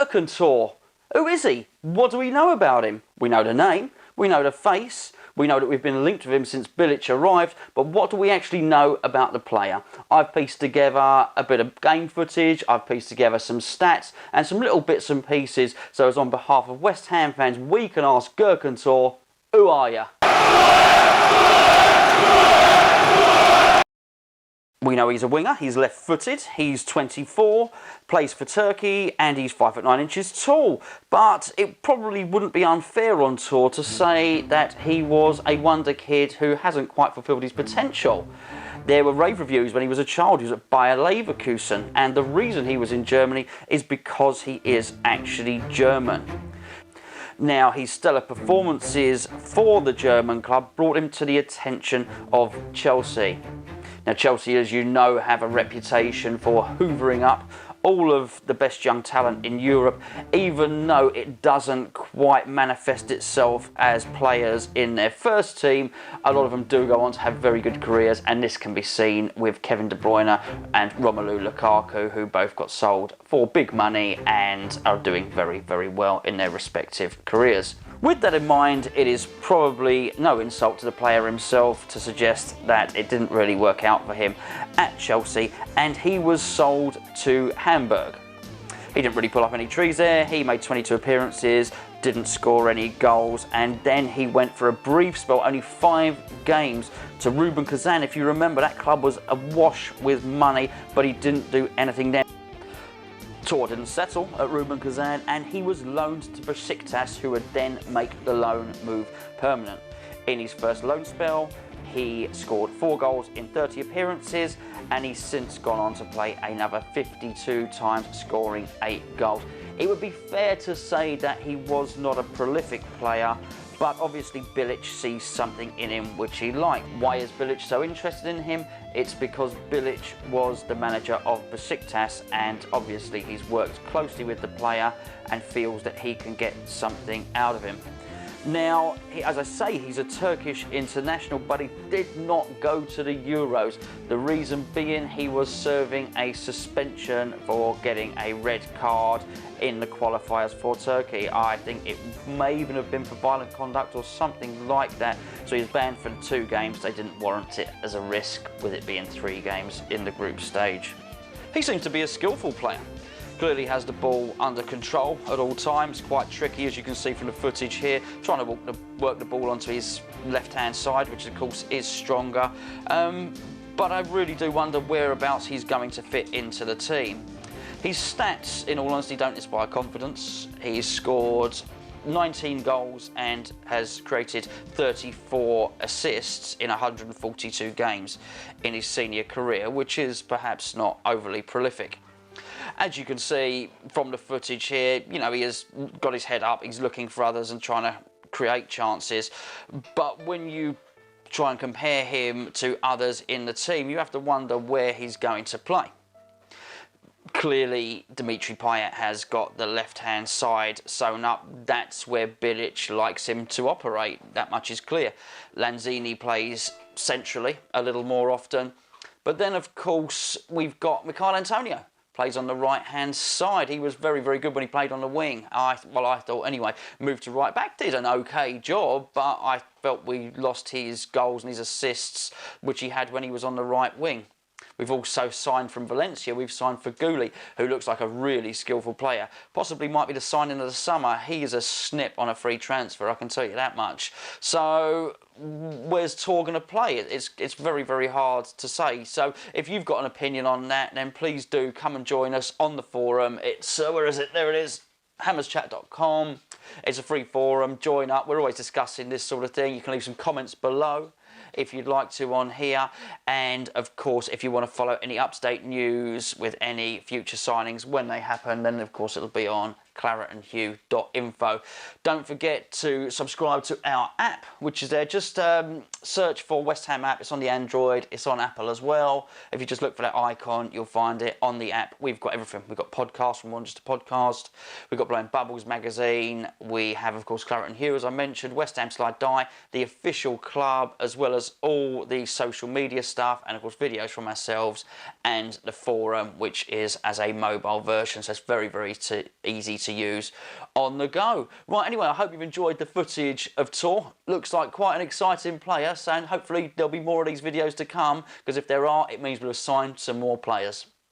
Gohkan Tore. Who is he? What do we know about him? We know the name, we know the face, we know that we've been linked with him since Bilic arrived, but what do we actually know about the player? I've pieced together a bit of game footage, I've pieced together some stats and some little bits and pieces, so as on behalf of West Ham fans, we can ask Gohkan Tore, who are you? We know he's a winger, he's left-footed, he's 24, plays for Turkey, and he's 5'9" tall. But it probably wouldn't be unfair on Tore to say that he was a wonder kid who hasn't quite fulfilled his potential. There were rave reviews when he was a child. He was at Bayer Leverkusen, and the reason he was in Germany is because he is actually German. Now, his stellar performances for the German club brought him to the attention of Chelsea. Now, Chelsea, as you know, have a reputation for hoovering up all of the best young talent in Europe, even though it doesn't quite manifest itself as players in their first team. A lot of them do go on to have very good careers, and this can be seen with Kevin De Bruyne and Romelu Lukaku, who both got sold for big money and are doing very, very well in their respective careers. With that in mind, it is probably no insult to the player himself to suggest that it didn't really work out for him at Chelsea, and he was sold to Hamburg. He didn't really pull up any trees there. He made 22 appearances, didn't score any goals, and then he went for a brief spell, only 5 games, to Rubin Kazan. If you remember, that club was awash with money, but he didn't do anything there. Tore didn't settle at Rubin Kazan, and he was loaned to Besiktas, who would then make the loan move permanent. In his first loan spell, he scored 4 goals in 30 appearances, and he's since gone on to play another 52 times, scoring 8 goals. It would be fair to say that he was not a prolific player, but obviously Bilic sees something in him which he liked. Why is Bilic so interested in him? It's because Bilic was the manager of Besiktas, and obviously he's worked closely with the player and feels that he can get something out of him. Now, as I say, he's a Turkish international, but he did not go to the Euros. The reason being, he was serving a suspension for getting a red card in the qualifiers for Turkey. I think it may even have been for violent conduct or something like that. So he's banned for 2 games. They didn't warrant it as a risk, with it being 3 games in the group stage. He seems to be a skillful player. Clearly has the ball under control at all times. Quite tricky, as you can see from the footage here, trying to work the ball onto his left-hand side, which of course is stronger. But I really do wonder whereabouts he's going to fit into the team. His stats, in all honesty, don't inspire confidence. He's scored 19 goals and has created 34 assists in 142 games in his senior career, which is perhaps not overly prolific. As you can see from the footage here, you know, he has got his head up, he's looking for others and trying to create chances. But when you try and compare him to others in the team, you have to wonder where he's going to play. Clearly, Dimitri Payet has got the left-hand side sewn up. That's where Bilic likes him to operate. That much is clear. Lanzini plays centrally a little more often. But then, of course, we've got Michail Antonio. Plays on the right-hand side. He was very, very good when he played on the wing. I thought anyway. Moved to right back, did an okay job, but I felt we lost his goals and his assists, which he had when he was on the right wing. We've also signed from Valencia. We've signed for Gulli, who looks like a really skillful player. Possibly might be the signing of the summer. He is a snip on a free transfer, I can tell you that much. So where's Tore going to play? It's very, very hard to say. So if you've got an opinion on that, then please do come and join us on the forum. It's, where is it? There it is. hammerschat.com. It's a free forum. Join up. We're always discussing this sort of thing. You can leave some comments below if you'd like to on here, and of course if you want to follow any up-to-date news with any future signings when they happen, then of course it'll be on claretandhue.info. Don't forget to subscribe to our app, which is there. Just search for West Ham app. It's on the Android, it's on Apple as well. If you just look for that icon, you'll find it on the app. We've got everything. We've got podcasts from One Just a Podcast. We've got Blowing Bubbles magazine. We have, of course, Claret and Hue, as I mentioned, West Ham Slide Die, the official club, as well as all the social media stuff, and of course videos from ourselves and the forum, which is as a mobile version, so it's very, very easy to to use on the go. Right, anyway, I hope you've enjoyed the footage of Tore. Looks like quite an exciting player, so hopefully there'll be more of these videos to come, because if there are, it means we'll assign some more players.